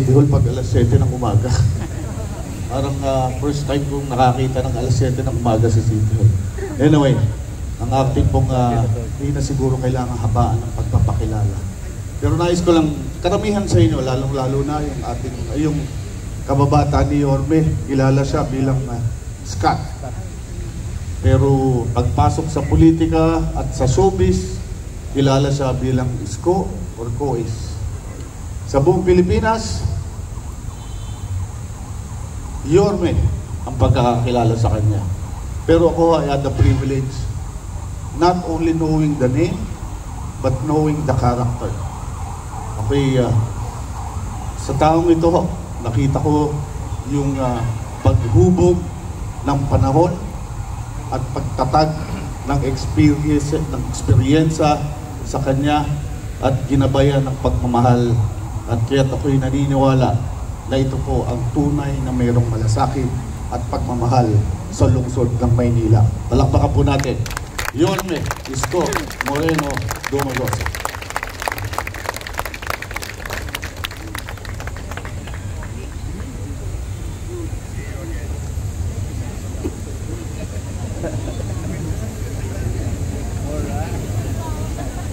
City Hall pag alas 7 ng umaga. Parang first time kong nakakita ng alas 7 ng umaga sa City Hall. Anyway, ang acting pong hindi na siguro kailangan habaan ng pagpapakilala. Pero nais ko lang, karamihan sa inyo, lalong-lalo na yung ating, yung kababata ni Yorme, kilala siya bilang Scott. Pero pagpasok sa politika at sa showbiz, kilala siya bilang Isko or Kois. Sa buong Pilipinas, Yorme ang pagkakakilala sa kanya. Pero ako, I had the privilege not only knowing the name, but knowing the character. Okay, sa taong ito, nakita ko yung paghubog ng panahon at pagtatag ng experience sa kanya at ginabayan ng pagmamahal. At kaya't ako'y naniniwala na ito po ang tunay na mayroong malasakit at pagmamahal sa lungsod ng Maynila. Palakpakan po natin, Yorme Isko Moreno Dumagoso.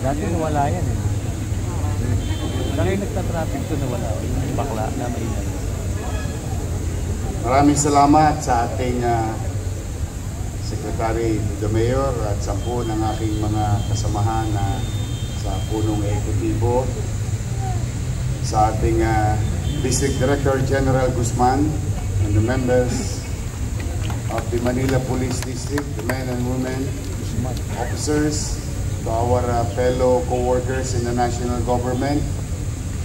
Dati nawala yan eh. Laki nagtatraffic to nawala. Yung bakla na mainay. Maraming salamat sa ating Secretary to the Mayor at 10 ng aking mga kasamahan sa punong ekutibo, sa ating District Director General Guzman and the members of the Manila Police District, the men and women, officers, to our fellow co-workers in the national government,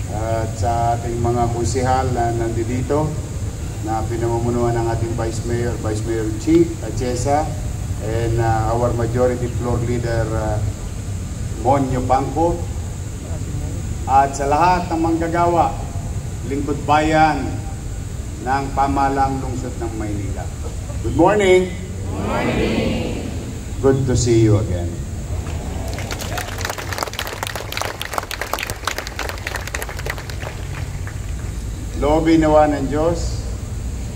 at sa ating mga kusihal na nandito na pinamumunuan ng ating Vice Mayor Chief Achesa, and our Majority Floor Leader Monyo Bangko, at sa lahat ng manggagawa, lingkod bayan ng pamahalang lungsod ng Maynila. Good morning! Good morning! Good to see you again. Loobin nawa ng Diyos,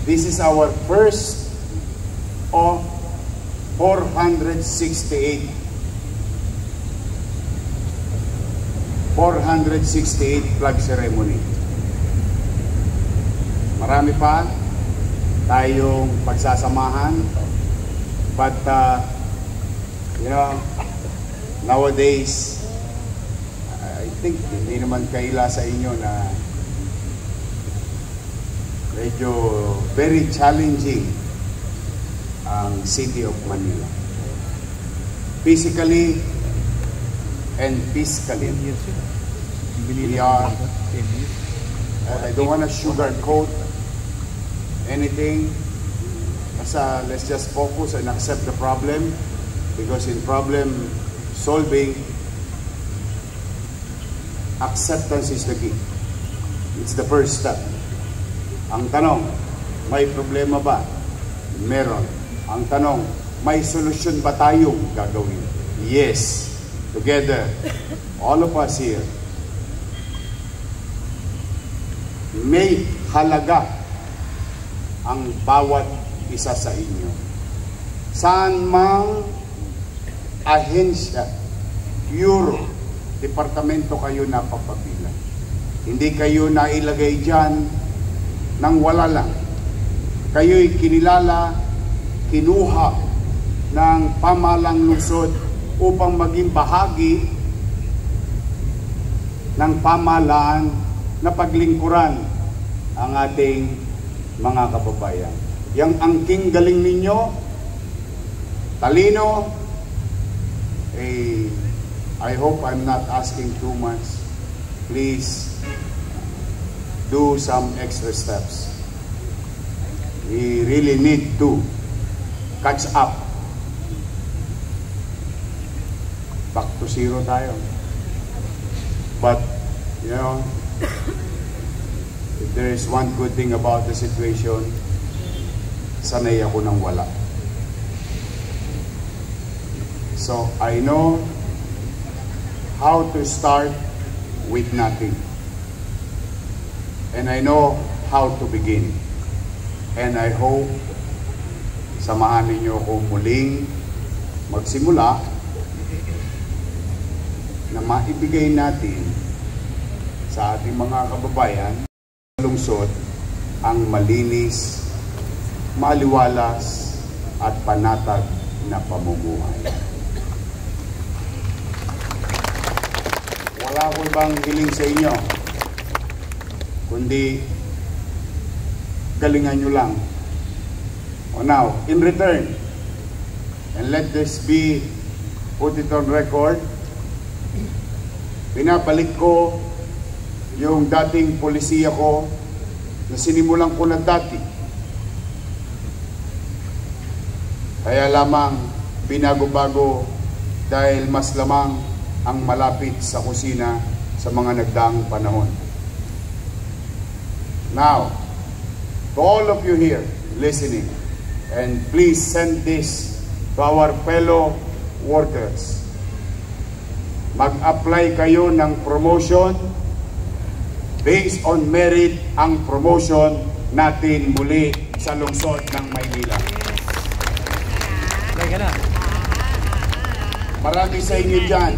this is our first of 468 flag ceremony. Marami pa tayong pagsasamahan, but you know, nowadays I think hindi naman kaila sa inyo na medyo very challenging ang City of Manila. Physically and fiscally. We are, I don't want to sugarcoat anything. Let's just focus and accept the problem, because in problem solving, acceptance is the key. It's the first step. Ang tanong, may problema ba? Meron. Ang tanong, may solusyon ba tayong gagawin? Yes. Together, all of us here, may halaga ang bawat isa sa inyo. Saan mang ahensya, bureau, departamento kayo napapabilang. Hindi kayo nailagay dyan nang wala lang. Kayo'y kinilala, kinuha ng pamahalang lungsod upang maging bahagi ng pamahalaan na paglingkuran ang ating mga kababayan. Yang angking galing ninyo, talino, I hope I'm not asking too much. Please do some extra steps. We really need to catch up. Back to zero tayo. But, you know, if there is one good thing about the situation, sanay ako nang wala. So, I know how to start with nothing. And I know how to begin. And I hope samahan ninyo kung muling magsimula na maibigay natin sa ating mga kababayan lungsod ang malinis, maliwalas at panatag na pamumuhay. Wala ko ibang hiling sa inyo, kundi galingan nyo lang. O now, in return, and let this be put it on record, pinabalik ko yung dating polisiya ko na sinimulan ko na dati. Kaya lamang binago-bago dahil mas lamang ang malapit sa kusina sa mga nagdaang panahon. Now, to all of you here listening, and please send this to our fellow workers. Mag-apply kayo ng promotion based on merit ang promotion natin muli sa lungsod ng Maynila. Marami sa inyo dyan.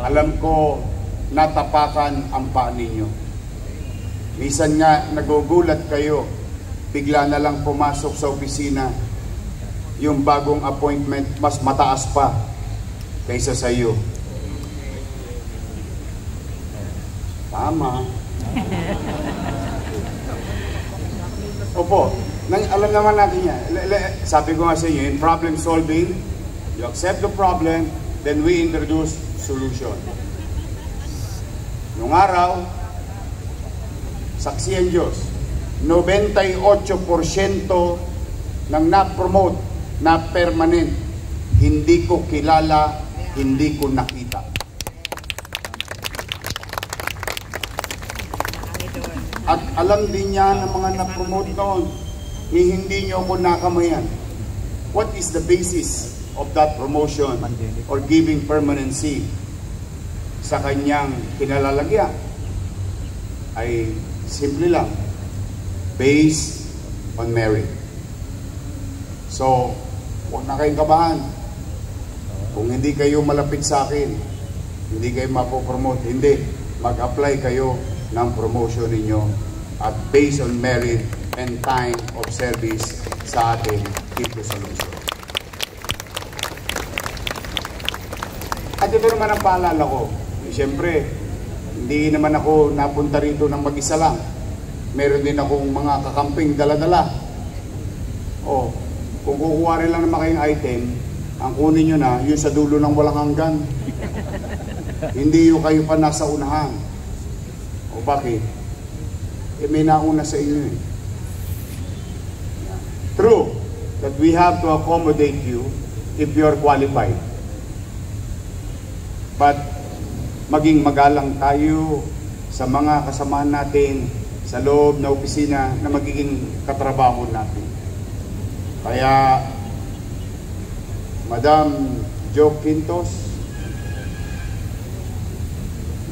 Alam ko natapakan ang paa ninyo. Minsan nga nagugulat kayo, bigla na lang pumasok sa opisina, yung bagong appointment mas mataas pa kaysa sa iyo. Tama. Opo, alam naman natin yan. Sabi ko nga sa inyo, in problem solving, you accept the problem, then we introduce solution. Nung araw, saksi ang Diyos, 98% ng na-promote na permanent, hindi ko kilala, hindi ko nakita. At alam din niya ng mga na-promote noon, hindi niyo ako nakamayan. What is the basis of that promotion or giving permanency sa kanyang kinalalagyan? Ay simple lang, based on merit. So, huwag na kayong kabahan. Kung hindi kayo malapit sa akin, hindi kayo mapopromote, hindi. Mag-apply kayo ng promotion ninyo at based on merit and time of service sa ating dito sa lungsod. At ito naman ang paalala ko. Siyempre, hindi naman ako napunta rito ng mag-isa lang. Meron din akong mga kakamping dala-dala. O, kung kukuha rin lang naman kayong item, ang kunin nyo na, yun sa dulo ng walang hanggan. Hindi yung kayo pa nasa unahan. O bakit? Eh may nauna sa inyo eh. True that we have to accommodate you if you're qualified. But maging magalang tayo sa mga kasamahan natin sa loob na opisina na magiging katrabaho natin. Kaya, Madam Jo Quintos,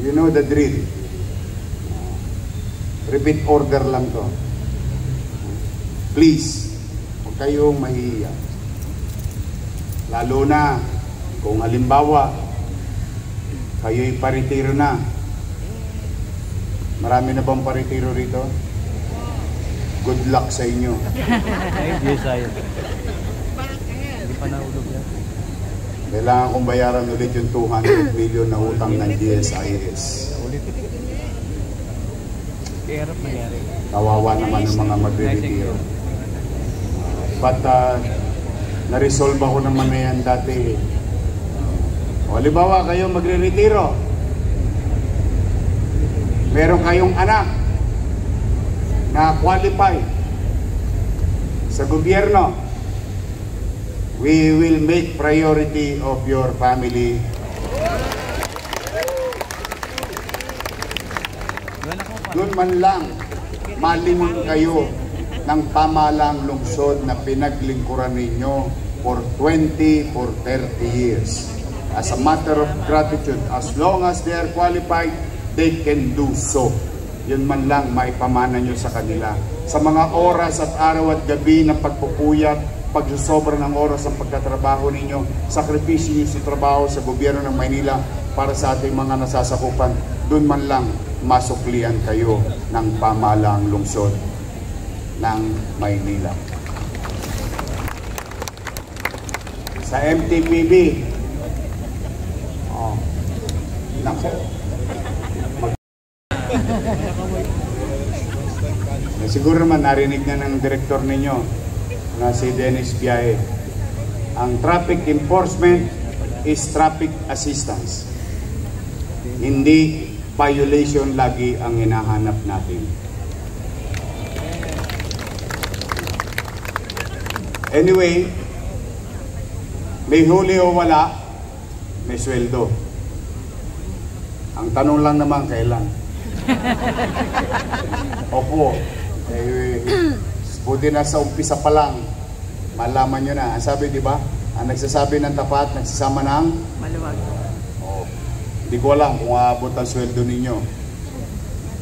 you know the drill. Repeat order lang to. Please, huwag kayong mahihiya. Lalo na kung halimbawa, kayo'y paritiro na. Marami na bang paritiro rito? Good luck sa inyo. Ay, DSIS. Hindi pa naulog yan. Kailangan kong bayaran ulit yung 200 million na utang ng DSIS. Ulit. Kaya harap nangyari. Kawawa naman ng mga magre-retiro. But na-resolve ako naman na yan dati. O halimbawa kayo magre-retiro. Meron kayong anak na qualify sa gobyerno. We will make priority of your family. Doon man lang malingon kayo ng pamalang lungsod na pinaglingkuran ninyo for 20, for 30 years. As a matter of gratitude, as long as they are qualified, they can do so. yun man lang maipamana nyo sa kanila. Sa mga oras at araw at gabi ng pagpupuyat, pagsusobra ng oras ang pagkatrabaho ninyo, sakripisyo nyo sa trabaho sa gobyerno ng Maynila para sa ating mga nasasakupan, doon man lang masuklian kayo ng pamahalaang lungsod ng Maynila. Sa MTPB, nako. Siguro naman narinig na ng direktor ninyo na si Dennis Biahe. Ang traffic enforcement is traffic assistance. Hindi violation lagi ang hinahanap natin. Anyway, may huli o wala, may sweldo. Ang tanong lang naman, kailan? Opo, buti na sa umpisa pa lang, malaman nyo na. Ang sabi, di ba? Ang nagsasabi ng tapat, nagsasama ng maluwag. Oh, hindi ko alam kung aabot ang sweldo ninyo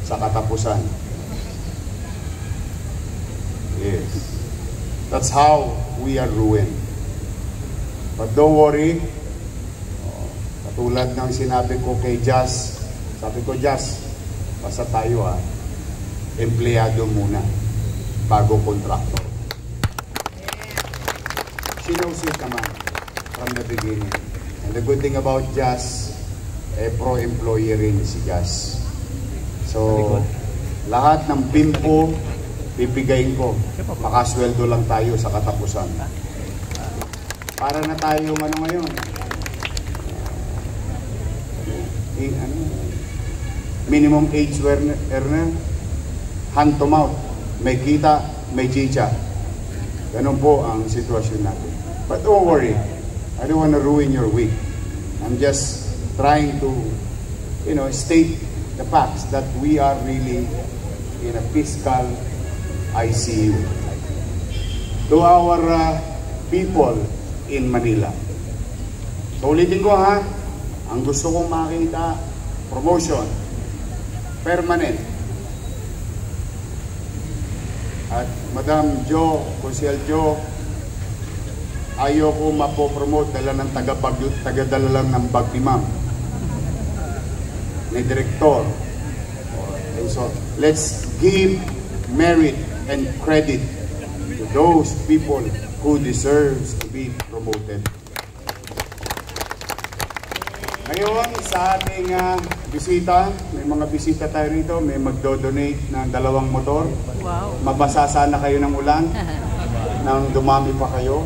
sa katapusan. Yes. That's how we are ruined. But don't worry. Katulad ng sinabi ko kay Jazz, sabi ko, Jazz, basta tayo empleyado muna bago kontraktor. She knows it naman from the beginning. And the good thing about Jazz, pro-employee rin si Jazz. So, lahat ng bimpo, bibigayin ko. Makasweldo lang tayo sa katapusan. Para na tayo ngayon. Minimum age earner, hand to mouth, may kita, may chicha. Ganun po ang sitwasyon natin. But don't worry, I don't want to ruin your week. I'm just trying to, state the facts that we are really in a fiscal ICU. To our people in Manila. So ulitin ko ang gusto kong makita, promotion, permanent. At Madam Jo, Consel Jo, ayoko mapopromote dala ng tagadala lang ng bag ni Ma'am. May direktor. And so, let's give merit and credit to those people who deserves to be promoted. Ngayon, sa ating bisita, may mga bisita tayo rito, may magdo-donate ng 2 motor. Wow. Mabasa sana kayo ng ulan, nang dumami pa kayo.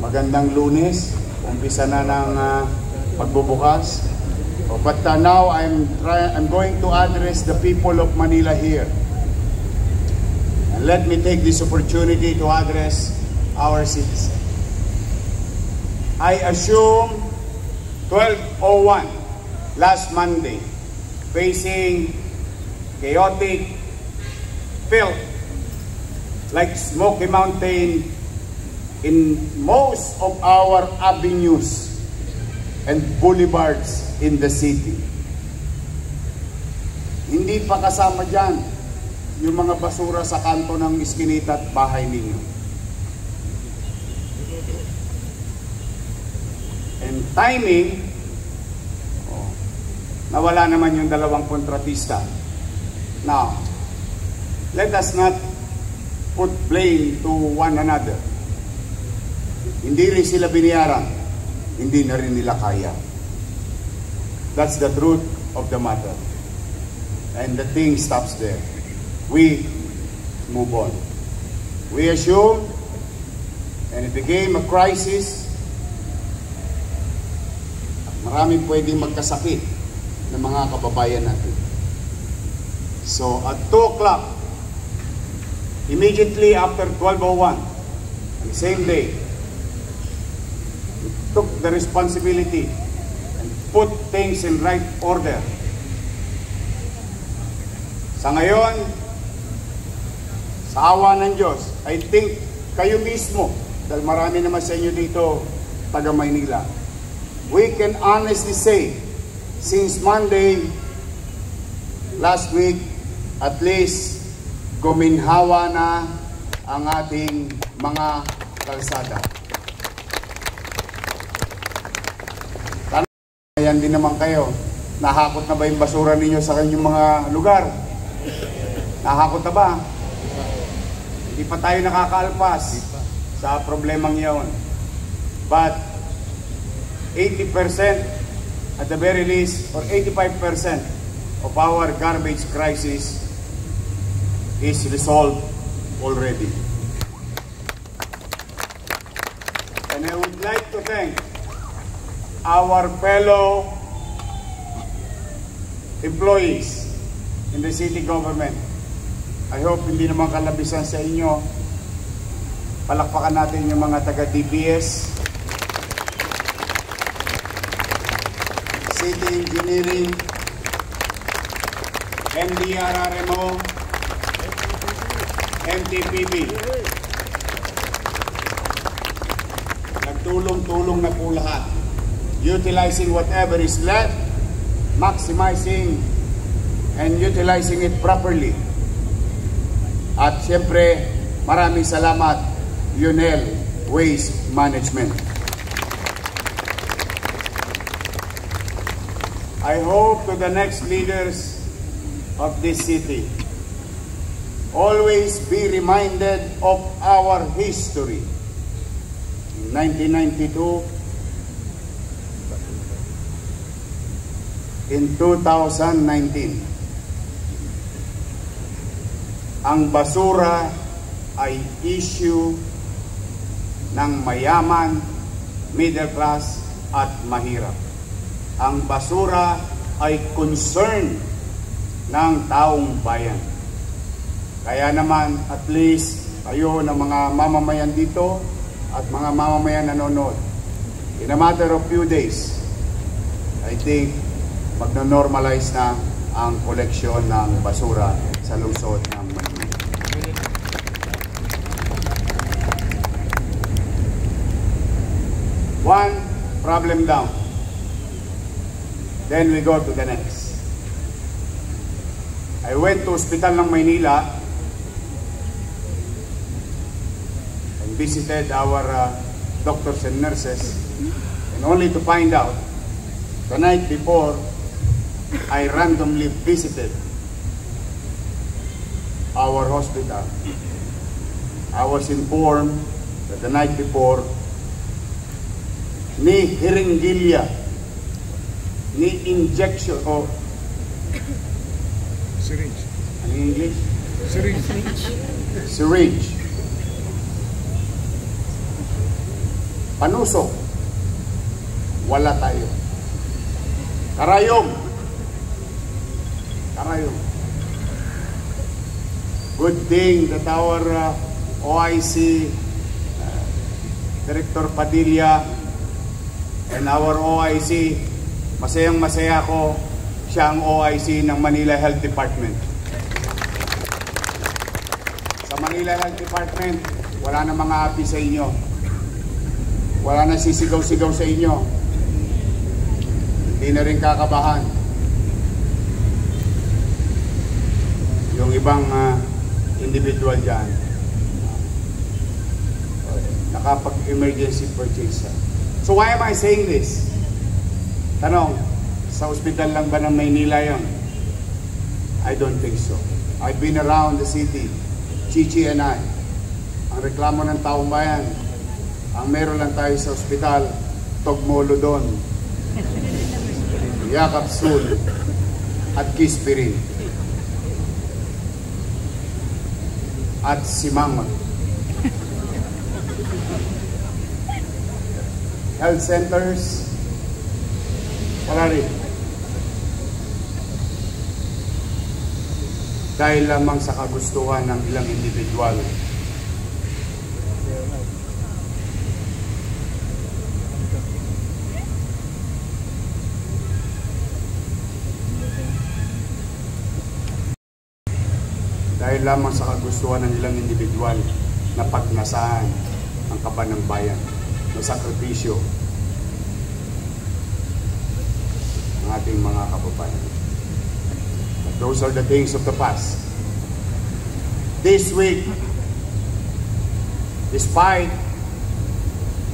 Magandang Lunes, umpisa na ng pagbubukas. But now, I'm going to address the people of Manila here. And let me take this opportunity to address our citizens. I assume 12:01 last Monday, facing chaotic filth like Smoky Mountain in most of our avenues and boulevards in the city. Hindi pa kasama dyan yung mga basura sa kanto ng iskinita at bahay ninyo. And timing, nawala naman yung 2 kontratista. Now, let us not put blame to one another. Hindi rin sila biniyaran, hindi na rin nila kaya. That's the truth of the matter. And the thing stops there. We move on. We assume, and it became a crisis. Maraming pwedeng magkasakit ng mga kababayan natin. So at 2 o'clock, immediately after 12:01, the same day, we took the responsibility and put things in right order. Sa ngayon, sa awa ng Diyos, I think kayo mismo, dahil marami naman sa inyo dito, taga Maynila, we can honestly say, since Monday, last week, at least guminhawa na ang ating mga kalsada. Ayan din naman kayo. Nahakot na ba yung basura ninyo sa kanyang mga lugar? Nahakot na ba? Hindi pa tayo nakakaalpas sa problemang iyon. But 80% at the very least, or 85% of our garbage crisis is resolved already. And I would like to thank our fellow employees in the city government. I hope hindi naman kalabisan sa inyo. Palakpakan natin yung mga taga-DPS, City Engineering, NDRRMO, MTPB. Nagtulong-tulong na po lahat. Utilizing whatever is left, maximizing and utilizing it properly. At siyempre, maraming salamat, UNEL Waste Management. I hope to the next leaders of this city, always be reminded of our history. In 1992, in 2019, ang basura ay issue ng mayaman, middle class at mahirap. Ang basura ay concern ng taong bayan. Kaya naman, at least kayo ng mga mamamayan dito at mga mamamayan nanonood, in a matter of few days, I think magno-normalize na ang koleksyon ng basura sa lungsod ng Manila. One problem down. Then we go to the next. I went to hospital ng Maynila and visited our doctors and nurses, and only to find out the night before I randomly visited our hospital. I was informed that the night before, ni hiringgilya, ni injection o syringe. Ano yung English? Syringe. Syringe. Panusok. Wala tayo. Karayom. Karayom. Good thing that our OIC Director Padilla and our OIC, masayang-masaya ako, siya ang OIC ng Manila Health Department. Sa Manila Health Department, wala na mga api sa inyo. Wala na sisigaw-sigaw sa inyo. Hindi na rin kakabahan. Yung ibang individual dyan, nakapag-emergency purchase. So why am I saying this? Tanong, sa ospital lang ba ng Maynila yun? I don't think so. I've been around the city, Chichi and I. Ang reklamo ng taong bayan, ang meron lang tayo sa ospital, Togmolodon, Yakapsul, at Kispirin, at Simangon. Health centers, wala rin. Dahil lamang sa kagustuhan ng ilang individual. Dahil lamang sa kagustuhan ng ilang individual na pagnasahan ang kaban ng bayan, na sakripisyo ng ating mga kababayan. Those are the things of the past. This week, despite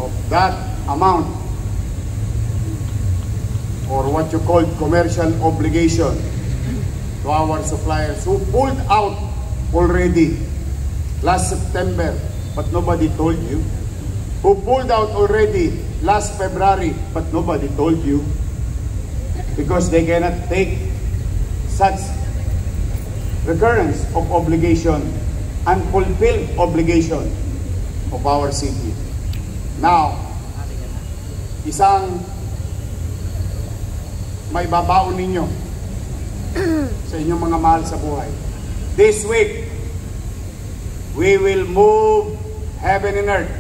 of that amount, or what you call commercial obligation to our suppliers who pulled out already last September, but nobody told you. Who pulled out already last February, but nobody told you. Because they cannot take such recurrence of obligation, unfulfilled obligation of our city. Now, isang may babaon ninyo sa inyong mga mahal sa buhay. This week, we will move heaven and earth.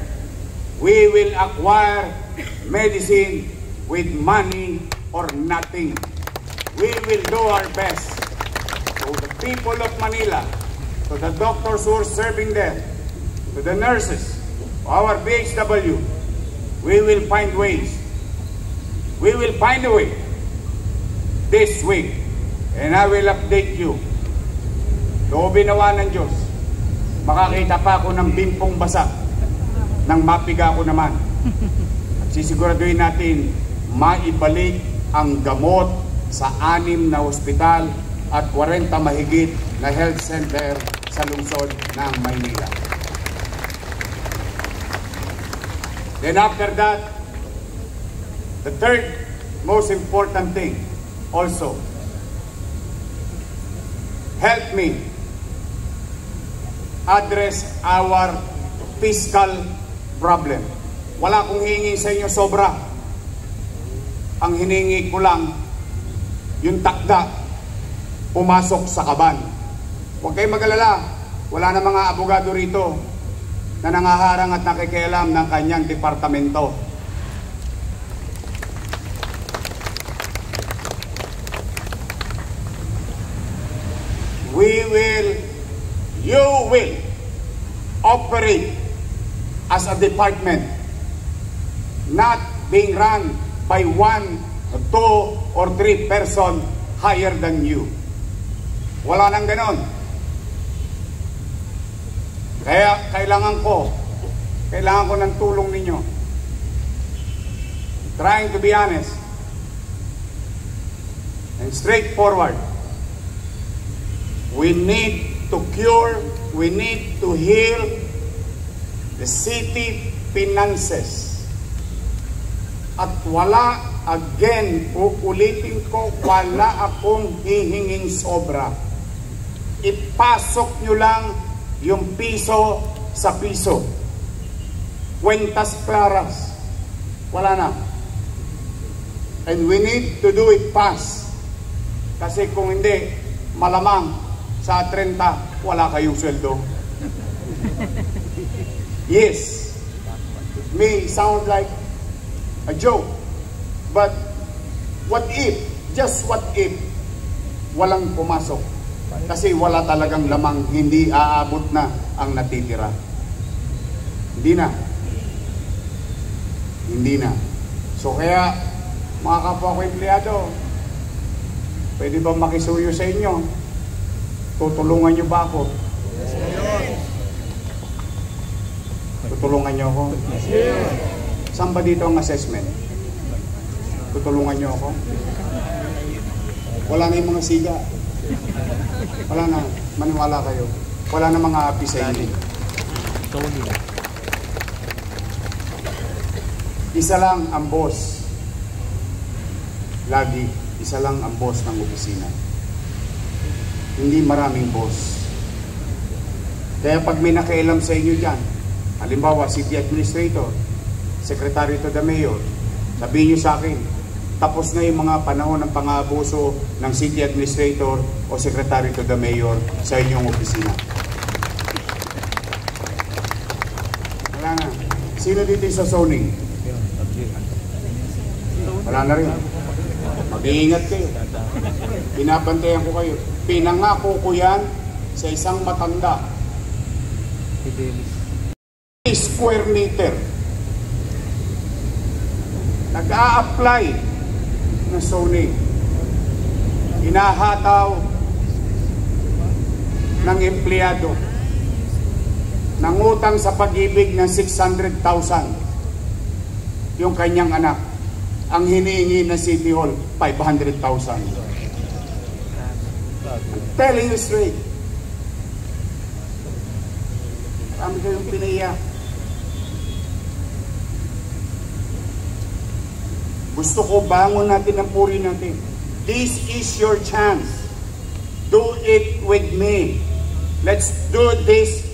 We will acquire medicine with money or nothing. We will do our best. To the people of Manila, to the doctors who are serving them, to the nurses, our BHW, we will find ways. We will find a way this week. And I will update you. Loobin nawa ng Diyos, makakita pa ako ng bimpong basa nang mapiga ko naman. At sisiguraduhin natin, maibalik ang gamot sa 6 na ospital at 40 mahigit na health center sa lungsod ng Maynila. Then after that, the third most important thing also, help me address our fiscal problem. Wala akong hihingi sa inyo sobra. Ang hiningi ko lang, yung takda, pumasok sa kaban. Huwag kayong mag-alala, wala na mga abogado rito na nangaharang at nakikialam ng kanyang departamento. You will operate as a department, not being run by 1, 2, or 3 person higher than you. Wala nang ganon. Kaya kailangan ko ng tulong ninyo. Trying to be honest and straightforward. We need to cure, we need to heal the city finances. At wala, again, uulitin ko, wala akong hihinging sobra. Ipasok nyo lang yung piso sa piso. Cuentas claras. Wala na. And we need to do it fast. Kasi kung hindi, malamang sa 30, wala kayong sweldo. Yes, it may sound like a joke, but what if, just what if, walang pumasok? Kasi wala talagang lamang, hindi aabot na ang natitira. Hindi na. Hindi na. So kaya, mga kapwa ko empleyado, pwede ba makisuyo sa inyo? Tutulungan nyo ba ako? Tutulungan nyo ako? Saan ba dito ang assessment? Tutulungan nyo ako? Wala na yung mga siga. Wala na. Maniwala kayo. Wala na mga api sa inyo. Isa lang ang boss. Lagi, isa lang ang boss ng opisina. Hindi maraming boss. Kaya pag may nakialam sa inyo dyan, halimbawa, city administrator, secretary to the mayor, sabihin nyo sa akin, tapos na yung mga panahon ng pang-aabuso ng city administrator o secretary to the mayor sa inyong opisina. Wala na. Sino dito sa zoning? Wala na rin. Mag-iingat kayo. Pinabantayan ko kayo. Pinangako ko yan sa isang matanda. Square meter. Nag-a-apply ng zoning. Hinahataw ng empleyado. Nangutang sa Pag-ibig ng 600,000 yung kanyang anak. Ang hinihingi ng City Hall, 500,000. I'm telling you straight. Kami kayong pinaiyak. Gusto ko bangon natin ang puri natin. This is your chance. Do it with me. Let's do this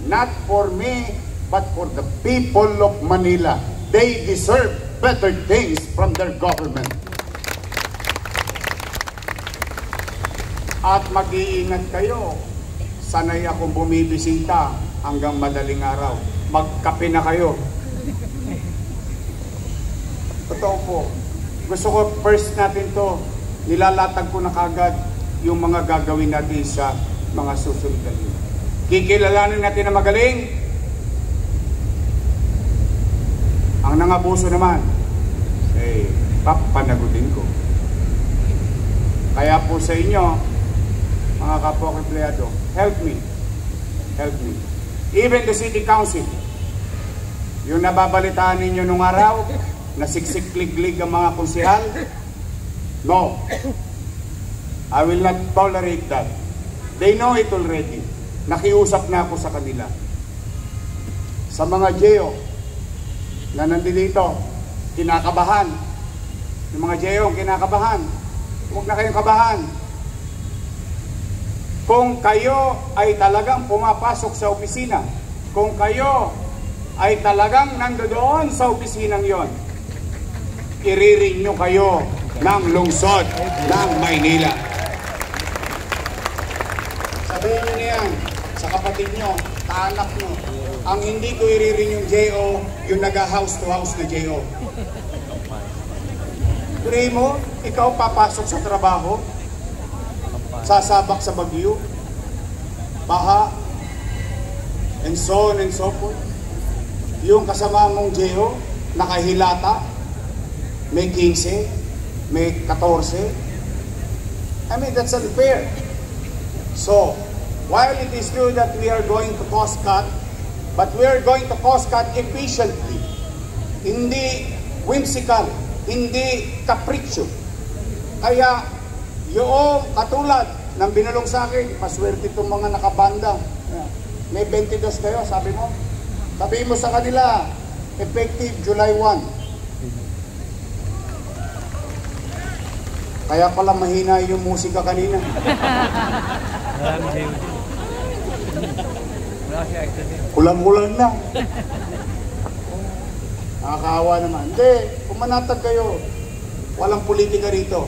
not for me, but for the people of Manila. They deserve better things from their government. At mag-iingat kayo. Sanay akong bumibisita hanggang madaling araw. Magkape na kayo. Totoo po. Gusto ko first natin to, nilalatag ko na kagad yung mga gagawin natin sa mga susunod na linggo. Kikilalanin natin na magaling. Ang nangabuso naman, papanagutin ko. Kaya po sa inyo, mga kapwa empleyado, help me. Help me. Even the city council, yung nababalitaan ninyo nung araw, na siksik-liglig ang mga konsehal, no. I will not tolerate that. They know it already. Nakiusap na ako sa kanila. Sa mga GEO na nandito, kinakabahan. Yung mga GEO kinakabahan. Huwag na kayong kabahan. Kung kayo ay talagang pumapasok sa opisina, kung kayo ay talagang nandoon sa opisinang yon, iriring nyo kayo ng lungsod ng Maynila. Sabihin nyo na yan sa kapatid nyo, kaanak nyo. Ang hindi ko iriring yung JO, yung naga-house to house na JO. Pray mo, ikaw papasok sa trabaho, sasabak sa bagyo, baha, and so on and so forth. Yung kasama mong JO, nakahilata, may 15, may 14. I mean, that's unfair. So, while it is true that we are going to cost cut, but we are going to cost cut efficiently. Hindi whimsical, hindi capriccio. Kaya, yung katulad ng binulong sa akin, maswerte itong mga nakabanda. May 22 kayo, sabi mo. Sabi mo sa kanila, effective July 1. Kaya pala mahina yung musika kanina. Kulang-kulang na. Nakakaawa naman. Hindi, pumanatag kayo. Walang politika rito.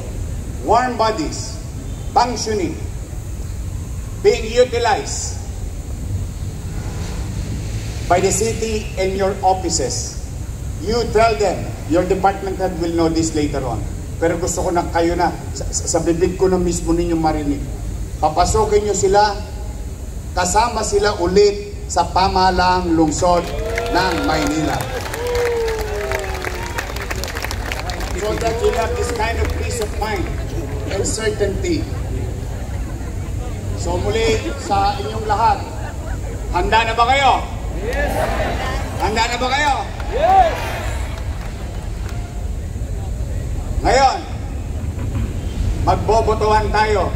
Warm bodies, functioning, being utilized by the city and your offices. You tell them, your department head will know this later on. Pero gusto ko na kayo na, sa bibig ko na mismo ninyo marinig. Papasokin nyo sila, kasama sila ulit sa pamahalaang lungsod ng Maynila. So that you have this kind of peace of mind and certainty. So muli sa inyong lahat, handa na ba kayo? Yes! Handa na ba kayo? Yes! Ngayon, magbobotohan tayo.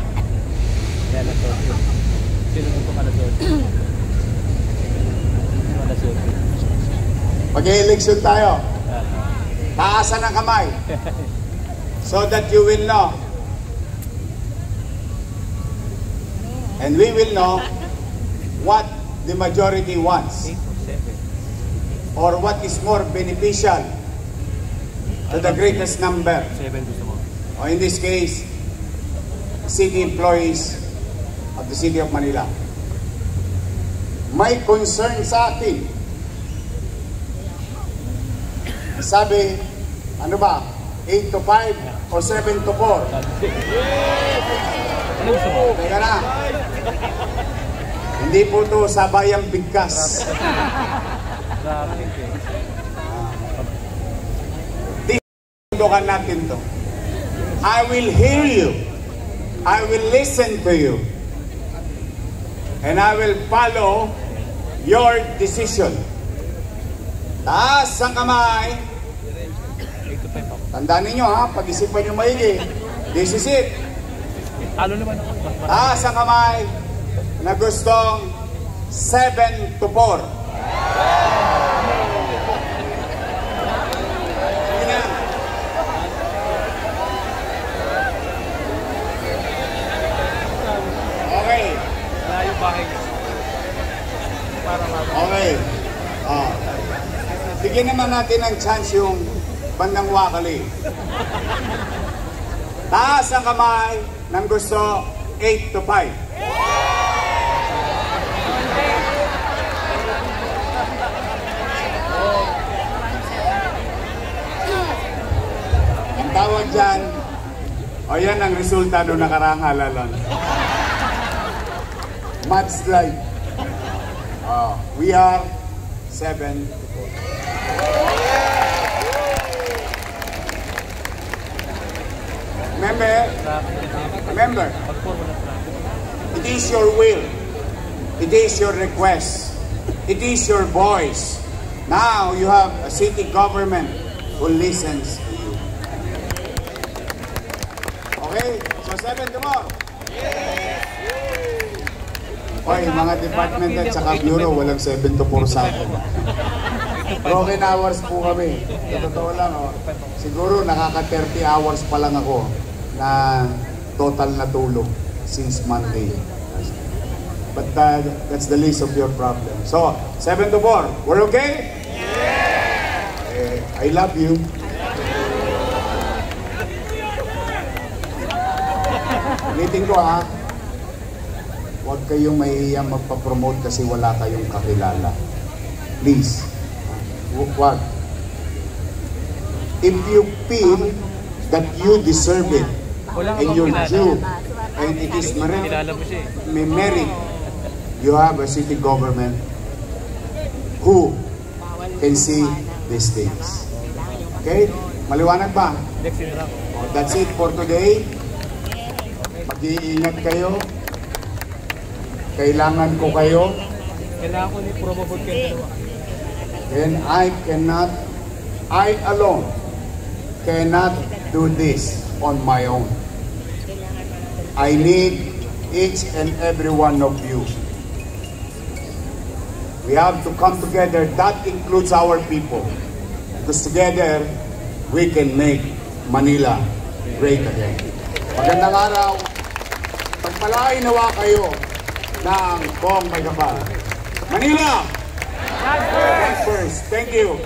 Mag-eleksyon tayo. Taasan ang kamay. So that you will know. And we will know what the majority wants. Or what is more beneficial to the greatest number. Or in this case, city employees of the City of Manila. May concern sa atin. Sabi, ano ba? 8 to 5 o 7 to 4? Teka na. Hindi po to sabayang bigkas. Tundukan natin to. I will hear you. I will listen to you. and I will follow your decision. Taas ang kamay. Tandaan ninyo ha, pag-isipan nyo maigi. This is it. Talo naman ako. Taas ang kamay na gustong 7 to 4. Sige na. Okay. Wala yung bahay niya. Para Okay. Bigyan naman natin ng chance yung bandang wakali. Taas ang kamay ng gusto 8 to 5. Ang tawag dyan, o yan ang resulta doon nakaraang halalan. Mudslide. We are 7 to 4. Remember, it is your will, it is your request, it is your voice. Now you have a city government who listens to you. Okay? So 7 to 4. Oy, mga department at saka bureau, walang 7 to 4 sa akin. Broken hours po kami. Sa totoo lang, siguro nakaka 30 hours pa lang ako na total na tulog since Monday. But that's the least of your problem. So, 7 to 4. We're okay? Yeah! I love you. Ulitin ko ha. Huwag kayong mahihiyang magpa-promote kasi wala kayong kakilala. Please. Huwag. If you feel that you deserve it and you're due and it is may merit, you have a city government who can see these things. Okay? Maliwanag ba? That's it for today. Mag-iingat kayo. Kailangan ko kayo. Kailangan ko ni probable kayo dalawa. And I alone cannot do this on my own. I need each and every one of you. We have to come together. That includes our people. Because together, we can make Manila great again. Magandang araw. Pagpalain nawa kayo ng buong may kapal. Manila! First. Thank you.